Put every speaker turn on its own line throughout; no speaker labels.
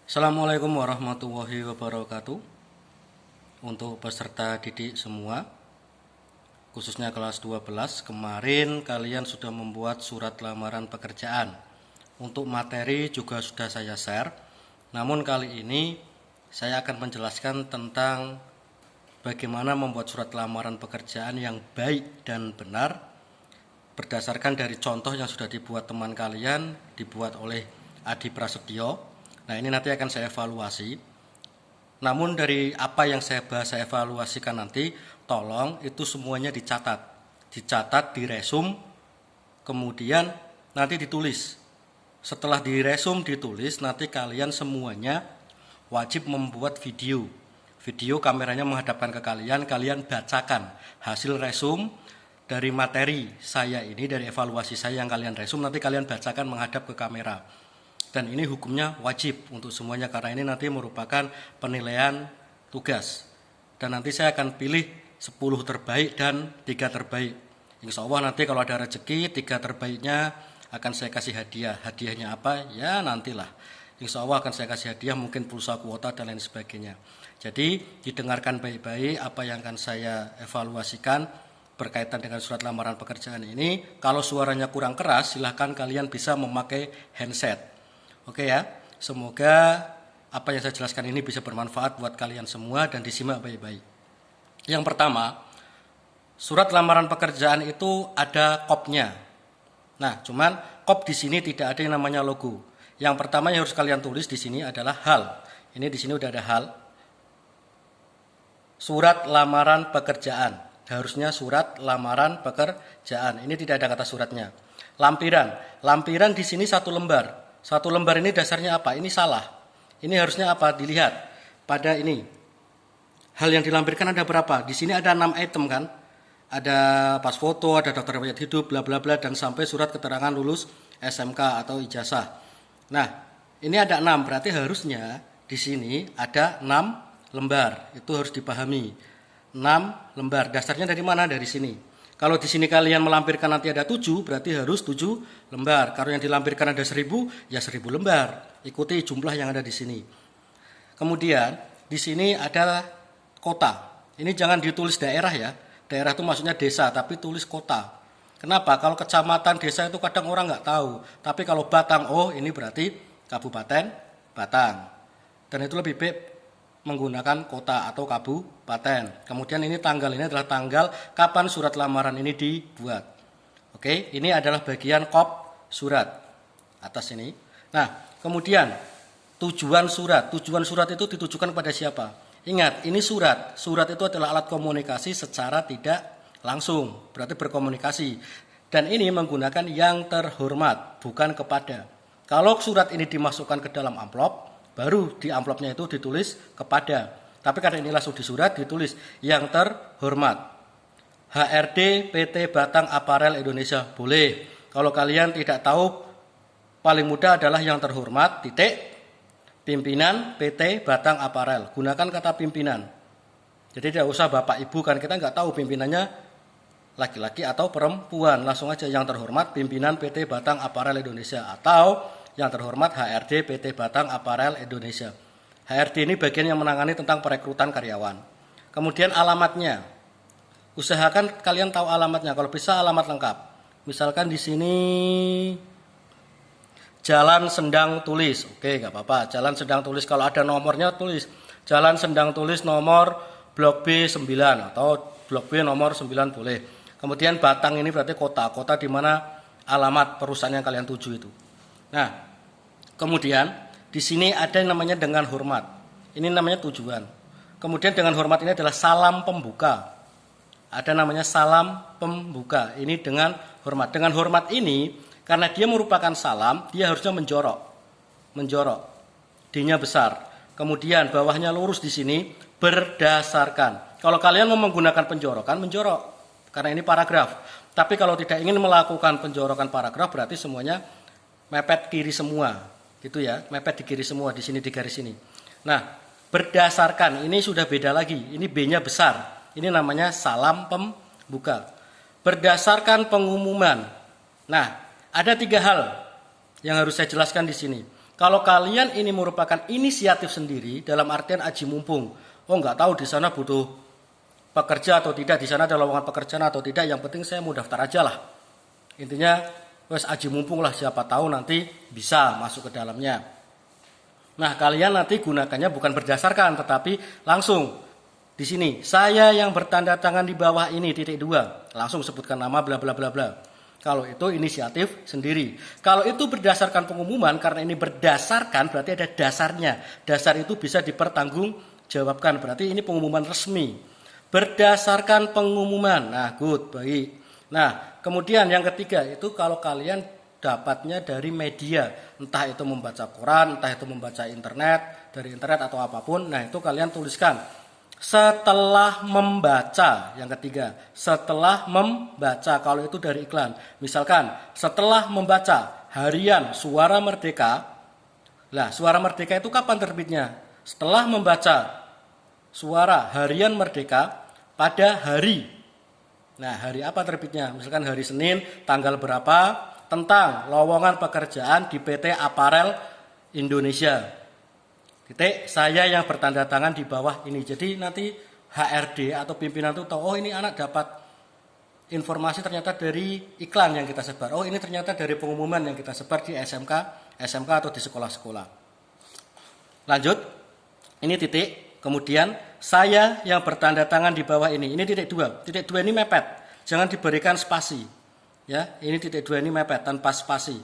Assalamualaikum warahmatullahi wabarakatuh. Untuk peserta didik semua, khususnya kelas 12, kemarin kalian sudah membuat surat lamaran pekerjaan. Untuk materi juga sudah saya share. Namun kali ini saya akan menjelaskan tentang bagaimana membuat surat lamaran pekerjaan yang baik dan benar berdasarkan dari contoh yang sudah dibuat teman kalian, dibuat oleh Adi Prasetyo. Nah, ini nanti akan saya evaluasi. Namun dari apa yang saya bahas, saya evaluasikan nanti, tolong itu semuanya dicatat. Dicatat, diresum, kemudian nanti ditulis. Setelah diresum, ditulis, nanti kalian semuanya wajib membuat video. Video kameranya menghadapkan ke kalian, kalian bacakan hasil resum dari materi saya ini, dari evaluasi saya yang kalian resum, nanti kalian bacakan menghadap ke kamera. Dan ini hukumnya wajib untuk semuanya karena ini nanti merupakan penilaian tugas. Dan nanti saya akan pilih 10 terbaik dan 3 terbaik. Insya Allah nanti kalau ada rezeki 3 terbaiknya akan saya kasih hadiah. Hadiahnya apa? Ya nantilah. Insya Allah akan saya kasih hadiah, mungkin pulsa kuota dan lain sebagainya. Jadi didengarkan baik-baik apa yang akan saya evaluasikan berkaitan dengan surat lamaran pekerjaan ini. Kalau suaranya kurang keras, silahkan kalian bisa memakai handset. Oke ya, semoga apa yang saya jelaskan ini bisa bermanfaat buat kalian semua dan disimak baik-baik. Yang pertama, surat lamaran pekerjaan itu ada kopnya. Nah, cuman kop di sini tidak ada yang namanya logo. Yang pertama yang harus kalian tulis di sini adalah hal. Ini di sini udah ada hal. Surat lamaran pekerjaan. Harusnya surat lamaran pekerjaan. Ini tidak ada kata suratnya. Lampiran. Lampiran di sini 1 lembar. 1 lembar ini dasarnya apa? Ini salah. Ini harusnya apa? Dilihat pada ini. Hal yang dilampirkan ada berapa? Di sini ada 6 item kan? Ada pas foto, ada daftar riwayat hidup, bla bla bla, dan sampai surat keterangan lulus SMK atau ijazah. Nah, ini ada 6, berarti harusnya di sini ada 6 lembar. Itu harus dipahami. 6 lembar. Dasarnya dari mana? Dari sini. Kalau di sini kalian melampirkan nanti ada 7, berarti harus 7 lembar. Kalau yang dilampirkan ada 1000, ya 1000 lembar. Ikuti jumlah yang ada di sini. Kemudian di sini ada kota. Ini jangan ditulis daerah ya. Daerah itu maksudnya desa, tapi tulis kota. Kenapa? Kalau kecamatan, desa itu kadang orang nggak tahu. Tapi kalau Batang, oh ini berarti Kabupaten Batang. Dan itu lebih baik menggunakan kota atau kabupaten. Kemudian ini tanggal, ini adalah tanggal kapan surat lamaran ini dibuat. Oke, ini adalah bagian kop surat atas ini. Nah, kemudian tujuan surat. Tujuan surat itu ditujukan kepada siapa? Ingat, ini surat. Surat itu adalah alat komunikasi secara tidak langsung, berarti berkomunikasi. Dan ini menggunakan yang terhormat, bukan kepada. Kalau surat ini dimasukkan ke dalam amplop, baru di amplopnya itu ditulis kepada. Tapi karena ini langsung di surat ditulis yang terhormat. HRD PT Batang Apparel Indonesia. Boleh. Kalau kalian tidak tahu, paling mudah adalah yang terhormat, titik, pimpinan PT Batang Apparel. Gunakan kata pimpinan. Jadi tidak usah Bapak Ibu, kan kita nggak tahu pimpinannya laki-laki atau perempuan. Langsung aja yang terhormat pimpinan PT Batang Apparel Indonesia. Atau yang terhormat HRD PT Batang Apparel Indonesia. HRD ini bagian yang menangani tentang perekrutan karyawan. Kemudian alamatnya. Usahakan kalian tahu alamatnya, kalau bisa alamat lengkap. Misalkan di sini Jalan Sendang Tulis. Oke, enggak apa-apa. Jalan Sendang Tulis, kalau ada nomornya tulis Jalan Sendang Tulis nomor Blok B9 atau Blok B nomor 9 boleh. Kemudian Batang ini berarti kota. Kota di mana alamat perusahaan yang kalian tuju itu. Nah, kemudian di sini ada yang namanya dengan hormat. Ini namanya tujuan. Kemudian dengan hormat ini adalah salam pembuka. Ada namanya salam pembuka. Ini dengan hormat. Dengan hormat ini karena dia merupakan salam, dia harusnya menjorok. Menjorok. D-nya besar. Kemudian bawahnya lurus di sini berdasarkan. Kalau kalian mau menggunakan penjorokan, menjorok. Karena ini paragraf. Tapi kalau tidak ingin melakukan penjorokan paragraf, berarti semuanya mepet kiri semua, gitu ya, mepet di kiri semua, di sini di garis ini. Nah, berdasarkan ini sudah beda lagi, ini B-nya besar, ini namanya salam pembuka. Berdasarkan pengumuman. Nah, ada 3 hal yang harus saya jelaskan di sini. Kalau kalian ini merupakan inisiatif sendiri dalam artian aji mumpung, oh nggak tahu di sana butuh pekerja atau tidak, di sana ada lowongan pekerjaan atau tidak, yang penting saya mau daftar aja lah. Intinya wes aji mumpung lah, siapa tahu nanti bisa masuk ke dalamnya. Nah, kalian nanti gunakannya bukan berdasarkan tetapi langsung di sini saya yang bertanda tangan di bawah ini titik 2, langsung sebutkan nama bla bla bla bla. Kalau itu inisiatif sendiri. Kalau itu berdasarkan pengumuman, karena ini berdasarkan berarti ada dasarnya. Dasar itu bisa dipertanggungjawabkan, berarti ini pengumuman resmi. Berdasarkan pengumuman. Nah, good, baik. Nah, kemudian yang ketiga itu kalau kalian dapatnya dari media, entah itu membaca koran, entah itu membaca internet, dari internet atau apapun. Nah, itu kalian tuliskan setelah membaca. Yang ketiga, setelah membaca, kalau itu dari iklan. Misalkan setelah membaca harian Suara Merdeka. Nah, Suara Merdeka itu kapan terbitnya? Setelah membaca Suara Harian Merdeka pada hari. Nah, hari apa terbitnya? Misalkan hari Senin, tanggal berapa, tentang lowongan pekerjaan di PT Aparel Indonesia. Titik, saya yang bertanda tangan di bawah ini. Jadi nanti HRD atau pimpinan itu tahu, oh ini anak dapat informasi ternyata dari iklan yang kita sebar. Oh ini ternyata dari pengumuman yang kita sebar di SMK atau di sekolah-sekolah. Lanjut, ini titik. Kemudian saya yang bertanda tangan di bawah ini. Ini titik 2. Titik 2 ini mepet. Jangan diberikan spasi. Ya, ini titik 2 ini mepet tanpa spasi.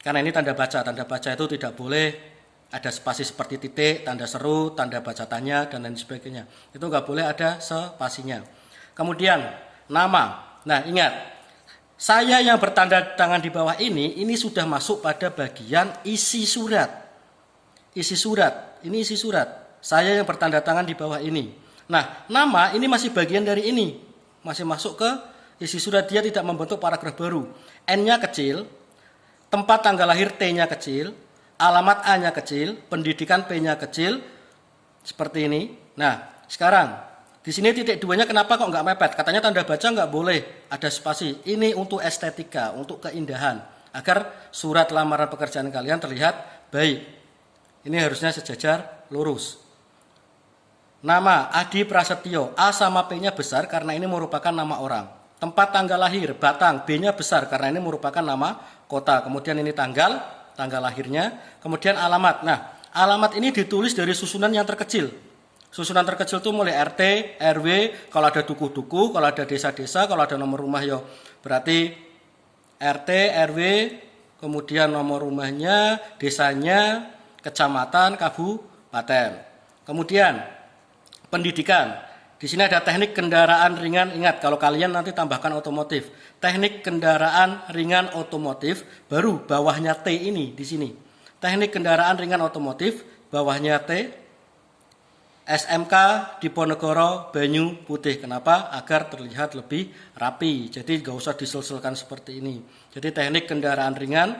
Karena ini tanda baca. Tanda baca itu tidak boleh ada spasi seperti titik, tanda seru, tanda baca tanya, dan lain sebagainya. Itu nggak boleh ada spasinya. Kemudian nama. Nah ingat, saya yang bertanda tangan di bawah ini sudah masuk pada bagian isi surat. Isi surat, ini isi surat. Saya yang bertanda tangan di bawah ini. Nah nama ini masih bagian dari ini. Masih masuk ke isi surat, dia tidak membentuk paragraf baru. N-nya kecil, tempat tanggal lahir T-nya kecil, alamat A-nya kecil, pendidikan P-nya kecil, seperti ini. Nah, sekarang di sini titik 2-nya kenapa kok nggak mepet? Katanya tanda baca nggak boleh ada spasi. Ini untuk estetika, untuk keindahan, agar surat lamaran pekerjaan kalian terlihat baik. Ini harusnya sejajar, lurus. Nama Adi Prasetyo, A sama P-nya besar karena ini merupakan nama orang. Tempat tanggal lahir Batang, B-nya besar karena ini merupakan nama kota. Kemudian ini tanggal lahirnya, kemudian alamat. Nah, alamat ini ditulis dari susunan yang terkecil. Susunan terkecil itu mulai RT, RW, kalau ada dukuh-dukuh, kalau ada desa-desa, kalau ada nomor rumah ya berarti RT, RW, kemudian nomor rumahnya, desanya, kecamatan, kabupaten. Kemudian pendidikan. Di sini ada teknik kendaraan ringan. Ingat, kalau kalian nanti tambahkan otomotif. Teknik kendaraan ringan otomotif, baru bawahnya T ini di sini. Teknik kendaraan ringan otomotif, bawahnya T. SMK Diponegoro Banyu Putih. Kenapa? Agar terlihat lebih rapi. Jadi nggak usah diselselkan seperti ini. Jadi teknik kendaraan ringan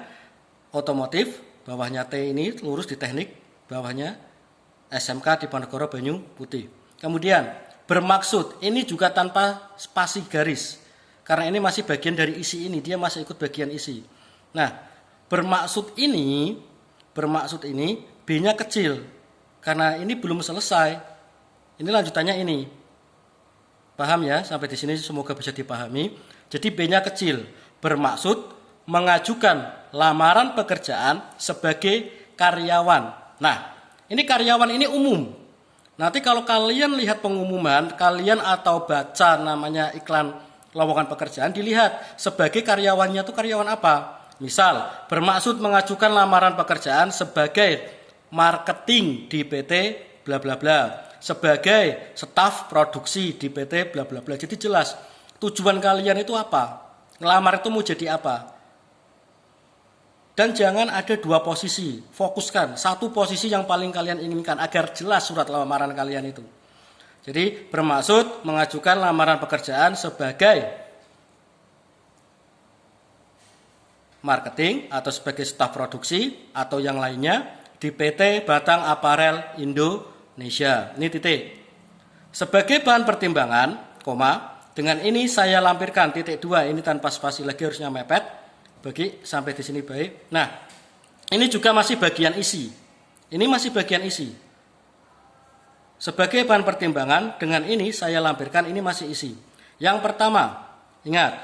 otomotif, bawahnya T ini lurus di teknik, bawahnya SMK Diponegoro Banyu Putih. Kemudian bermaksud, ini juga tanpa spasi garis. Karena ini masih bagian dari isi ini, dia masih ikut bagian isi. Nah, bermaksud ini B-nya kecil. Karena ini belum selesai. Ini lanjutannya ini. Paham ya? Sampai di sini semoga bisa dipahami. Jadi B-nya kecil. Bermaksud mengajukan lamaran pekerjaan sebagai karyawan. Nah, ini karyawan ini umum. Nanti kalau kalian lihat pengumuman, kalian atau baca namanya iklan lowongan pekerjaan, dilihat sebagai karyawannya itu karyawan apa. Misal, bermaksud mengajukan lamaran pekerjaan sebagai marketing di PT bla bla bla, sebagai staf produksi di PT bla bla bla. Jadi jelas tujuan kalian itu apa, ngelamar itu mau jadi apa. Dan jangan ada dua posisi, fokuskan satu posisi yang paling kalian inginkan agar jelas surat lamaran kalian itu. Jadi bermaksud mengajukan lamaran pekerjaan sebagai marketing atau sebagai staf produksi atau yang lainnya di PT Batang Aparel Indonesia. Ini titik. Sebagai bahan pertimbangan, dengan ini saya lampirkan titik 2, ini tanpa spasi lagi harusnya mepet. Bagi sampai di sini baik. Nah, Ini juga masih bagian isi. Ini masih bagian isi. Sebagai bahan pertimbangan, dengan ini saya lampirkan, ini masih isi. Yang pertama, ingat,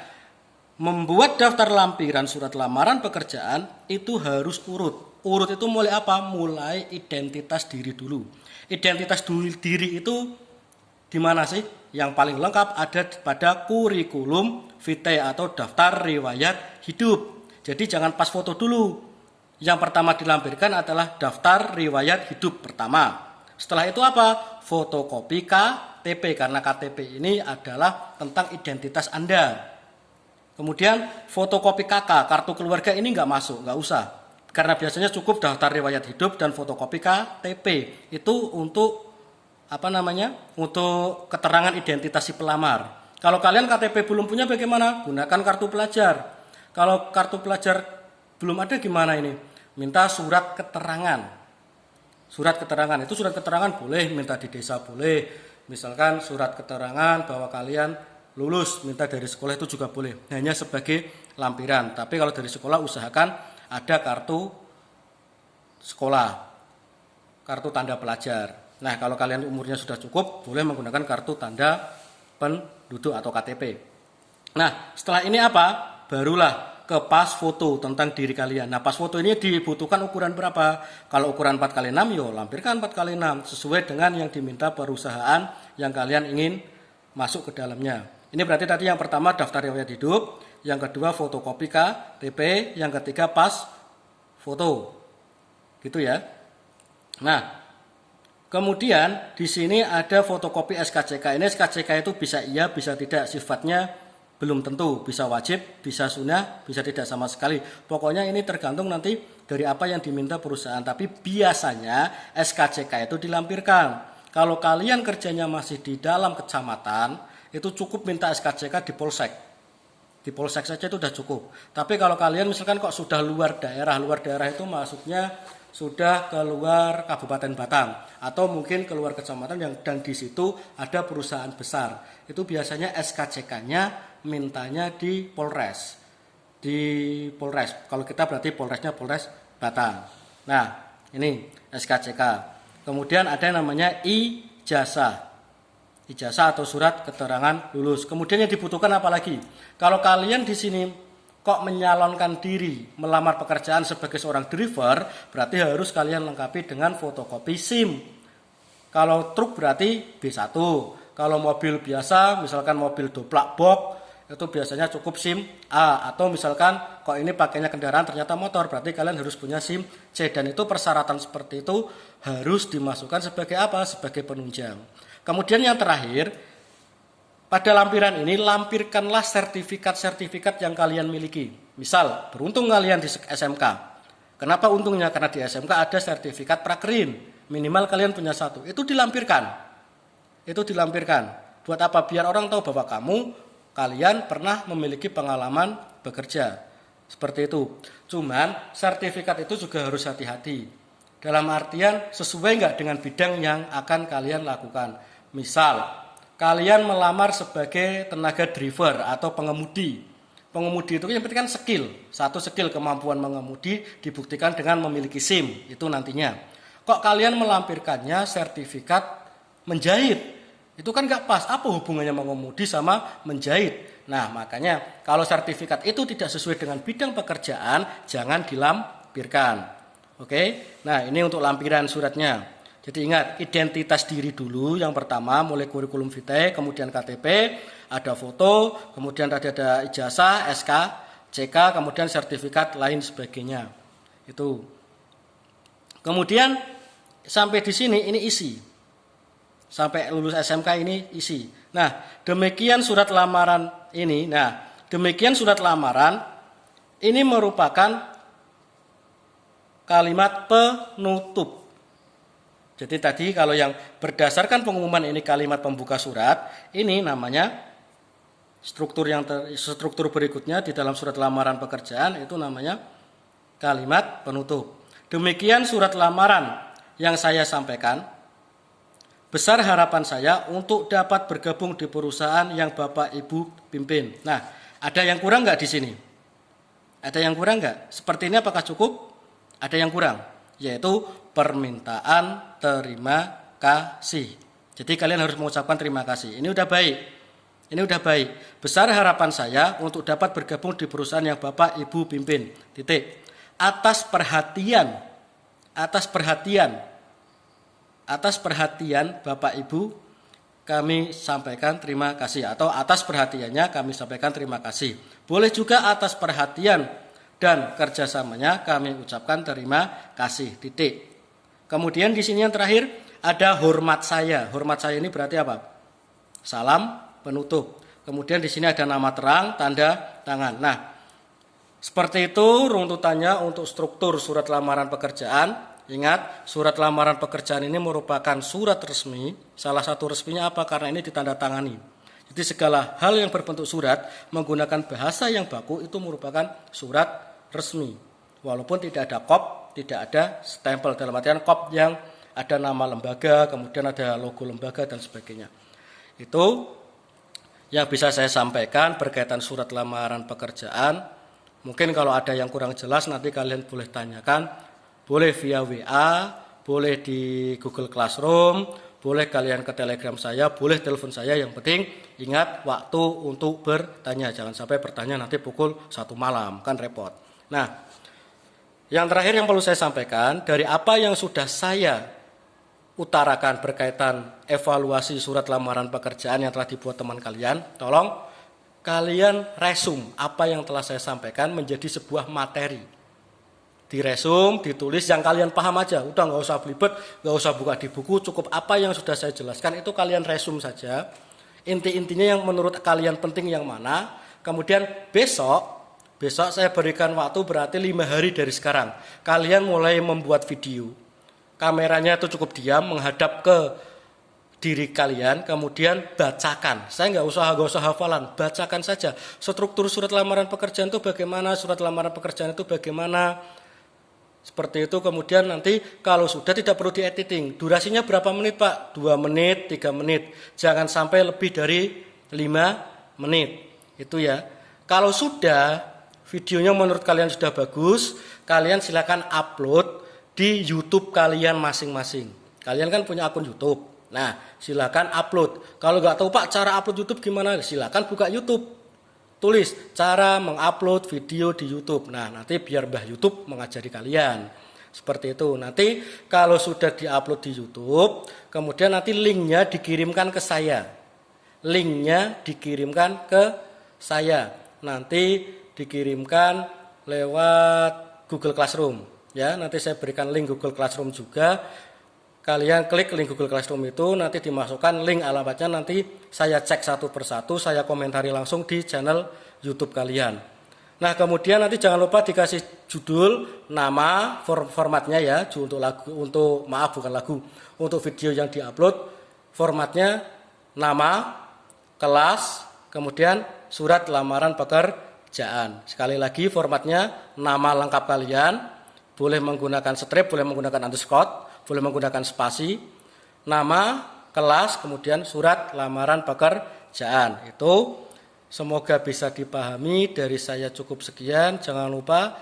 membuat daftar lampiran surat lamaran pekerjaan itu harus urut. Urut itu mulai apa? Mulai identitas diri dulu. Identitas diri itu di mana sih? Yang paling lengkap ada pada kurikulum vitae atau daftar riwayat hidup. Jadi jangan pas foto dulu. Yang pertama dilampirkan adalah daftar riwayat hidup pertama. Setelah itu apa? Fotokopi KTP, karena KTP ini adalah tentang identitas Anda. Kemudian fotokopi KK, kartu keluarga ini nggak masuk, nggak usah. Karena biasanya cukup daftar riwayat hidup dan fotokopi KTP. Itu untuk untuk keterangan identitas si pelamar. Kalau kalian KTP belum punya bagaimana? Gunakan kartu pelajar. Kalau kartu pelajar belum ada gimana ini? Minta surat keterangan. Surat keterangan itu surat keterangan boleh minta di desa boleh. Misalkan surat keterangan bahwa kalian lulus, minta dari sekolah itu juga boleh. Hanya sebagai lampiran. Tapi kalau dari sekolah usahakan ada kartu sekolah, kartu tanda pelajar. Nah, kalau kalian umurnya sudah cukup, boleh menggunakan kartu tanda penduduk atau KTP. Nah, setelah ini apa? Barulah ke pas foto tentang diri kalian. Nah, pas foto ini dibutuhkan ukuran berapa? Kalau ukuran 4x6, yo lampirkan 4x6 sesuai dengan yang diminta perusahaan yang kalian ingin masuk ke dalamnya. Ini berarti tadi yang pertama daftar riwayat hidup, yang kedua fotokopi KTP, yang ketiga pas foto. Gitu ya. Nah, kemudian di sini ada fotokopi SKCK. Ini SKCK itu bisa iya, bisa tidak. Sifatnya belum tentu. Bisa wajib, bisa sunnah, bisa tidak sama sekali. Pokoknya ini tergantung nanti dari apa yang diminta perusahaan. Tapi biasanya SKCK itu dilampirkan. Kalau kalian kerjanya masih di dalam kecamatan, itu cukup minta SKCK di Polsek. Di Polsek saja itu sudah cukup. Tapi kalau kalian misalkan kok sudah luar daerah itu maksudnya sudah keluar Kabupaten Batang atau mungkin keluar kecamatan dan di situ ada perusahaan besar. Itu biasanya SKCK-nya mintanya di Polres. Di Polres. Kalau kita berarti Polresnya Polres Batang. Nah, ini SKCK. Kemudian ada yang namanya ijazah. Ijazah atau surat keterangan lulus. Kemudian yang dibutuhkan apa lagi? Kalau kalian di sini kok menyalonkan diri melamar pekerjaan sebagai seorang driver, berarti harus kalian lengkapi dengan fotokopi SIM. Kalau truk berarti B1. Kalau mobil biasa, misalkan mobil doplak box, itu biasanya cukup SIM A. Atau misalkan kok ini pakainya kendaraan ternyata motor, berarti kalian harus punya SIM C. Dan itu persyaratan seperti itu harus dimasukkan sebagai apa? Sebagai penunjang. Kemudian yang terakhir, pada lampiran ini lampirkanlah sertifikat-sertifikat yang kalian miliki. Misal, beruntung kalian di SMK. Kenapa untungnya? Karena di SMK ada sertifikat prakerin. Minimal kalian punya satu. Itu dilampirkan. Buat apa? Biar orang tahu bahwa kalian pernah memiliki pengalaman bekerja. Seperti itu. Cuman sertifikat itu juga harus hati-hati. Dalam artian sesuai nggak dengan bidang yang akan kalian lakukan. Misal, kalian melamar sebagai tenaga driver atau pengemudi. Pengemudi itu yang penting kan skill. Satu skill kemampuan mengemudi dibuktikan dengan memiliki SIM. Itu nantinya. Kok kalian melampirkannya sertifikat menjahit? Itu kan nggak pas. Apa hubungannya mengemudi sama menjahit? Nah, makanya kalau sertifikat itu tidak sesuai dengan bidang pekerjaan, jangan dilampirkan. Oke? Nah, ini untuk lampiran suratnya. Jadi ingat, identitas diri dulu yang pertama, mulai kurikulum vitae, kemudian KTP, ada foto, kemudian ada ijazah, SK, CK, kemudian sertifikat lain sebagainya. Itu. Kemudian sampai di sini ini isi. Sampai lulus SMK ini isi. Nah, demikian surat lamaran ini. Nah, demikian surat lamaran ini merupakan kalimat penutup. Jadi tadi kalau yang berdasarkan pengumuman ini kalimat pembuka surat, ini namanya struktur berikutnya di dalam surat lamaran pekerjaan itu namanya kalimat penutup. Demikian surat lamaran yang saya sampaikan. Besar harapan saya untuk dapat bergabung di perusahaan yang Bapak Ibu pimpin. Nah, ada yang kurang nggak di sini? Ada yang kurang nggak? Seperti ini apakah cukup? Ada yang kurang, yaitu permintaan terima kasih. Jadi kalian harus mengucapkan terima kasih. Ini udah baik. Ini udah baik. Besar harapan saya untuk dapat bergabung di perusahaan yang Bapak Ibu pimpin. Titik. Atas perhatian Bapak Ibu kami sampaikan terima kasih, atau atas perhatiannya kami sampaikan terima kasih. Boleh juga atas perhatian dan kerjasamanya kami ucapkan terima kasih. Titik. Kemudian di sini yang terakhir ada hormat saya. Hormat saya ini berarti apa? Salam penutup. Kemudian di sini ada nama terang, tanda tangan. Nah, seperti itu runtutannya untuk struktur surat lamaran pekerjaan. Ingat, surat lamaran pekerjaan ini merupakan surat resmi. Salah satu resminya apa? Karena ini ditandatangani. Jadi segala hal yang berbentuk surat menggunakan bahasa yang baku itu merupakan surat resmi. Walaupun tidak ada kop, tidak ada stempel, dalam artian kop yang ada nama lembaga, kemudian ada logo lembaga dan sebagainya. Itu yang bisa saya sampaikan berkaitan surat lamaran pekerjaan. Mungkin kalau ada yang kurang jelas nanti kalian boleh tanyakan, boleh via WA, boleh di Google Classroom, boleh kalian ke Telegram saya, boleh telepon saya. Yang penting ingat waktu untuk bertanya, jangan sampai bertanya nanti pukul 1 malam, kan repot. Nah, yang terakhir yang perlu saya sampaikan, dari apa yang sudah saya utarakan berkaitan evaluasi surat lamaran pekerjaan yang telah dibuat teman kalian, tolong kalian resum apa yang telah saya sampaikan menjadi sebuah materi. Diresum, ditulis yang kalian paham aja, udah nggak usah belibet, nggak usah buka di buku, cukup apa yang sudah saya jelaskan itu kalian resum saja. Inti-intinya yang menurut kalian penting yang mana. Kemudian besok saya berikan waktu berarti 5 hari dari sekarang. Kalian mulai membuat video. Kameranya itu cukup diam, menghadap ke diri kalian, kemudian bacakan. Saya nggak usah hafalan, bacakan saja. Struktur surat lamaran pekerjaan itu bagaimana, surat lamaran pekerjaan itu bagaimana. Seperti itu, kemudian nanti kalau sudah tidak perlu diediting. Durasinya berapa menit Pak? 2 menit, 3 menit. Jangan sampai lebih dari 5 menit. Itu ya. Kalau sudah, videonya menurut kalian sudah bagus, kalian silakan upload di YouTube kalian masing-masing. Kalian kan punya akun YouTube. Nah, silakan upload. Kalau nggak tahu Pak cara upload YouTube gimana? Silakan buka YouTube. Tulis cara mengupload video di YouTube. Nah, nanti biar Mbah YouTube mengajari kalian. Seperti itu. Nanti kalau sudah diupload di YouTube, kemudian nanti linknya dikirimkan ke saya. Linknya dikirimkan ke saya. Nanti dikirimkan lewat Google Classroom. Ya, nanti saya berikan link Google Classroom juga. Kalian klik link Google Classroom itu, nanti dimasukkan link alamatnya, nanti saya cek satu persatu, saya komentari langsung di channel YouTube kalian. Nah, kemudian nanti jangan lupa dikasih judul, nama, formatnya ya, untuk video yang diupload, formatnya nama, kelas, kemudian surat lamaran pekerjaan. Sekali lagi formatnya nama lengkap kalian, boleh menggunakan strip, boleh menggunakan underscore, boleh menggunakan spasi, nama, kelas, kemudian surat lamaran pekerjaan. Itu semoga bisa dipahami. Dari saya cukup sekian. Jangan lupa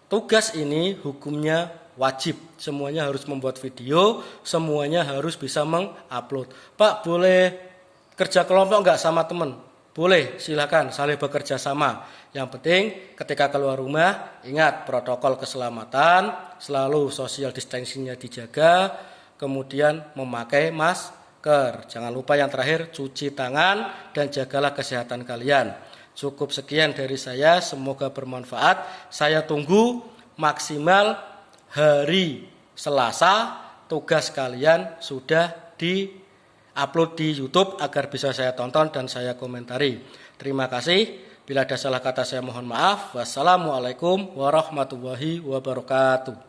tugas ini hukumnya wajib. Semuanya harus membuat video, semuanya harus bisa mengupload. Pak, boleh kerja kelompok enggak sama teman? Boleh, silakan saling bekerja sama. Yang penting ketika keluar rumah, ingat protokol keselamatan, selalu social distancing-nya dijaga, kemudian memakai masker. Jangan lupa yang terakhir, cuci tangan dan jagalah kesehatan kalian. Cukup sekian dari saya, semoga bermanfaat. Saya tunggu maksimal hari Selasa, tugas kalian sudah upload di YouTube agar bisa saya tonton dan saya komentari. Terima kasih. Bila ada salah kata saya mohon maaf. Wassalamualaikum warahmatullahi wabarakatuh.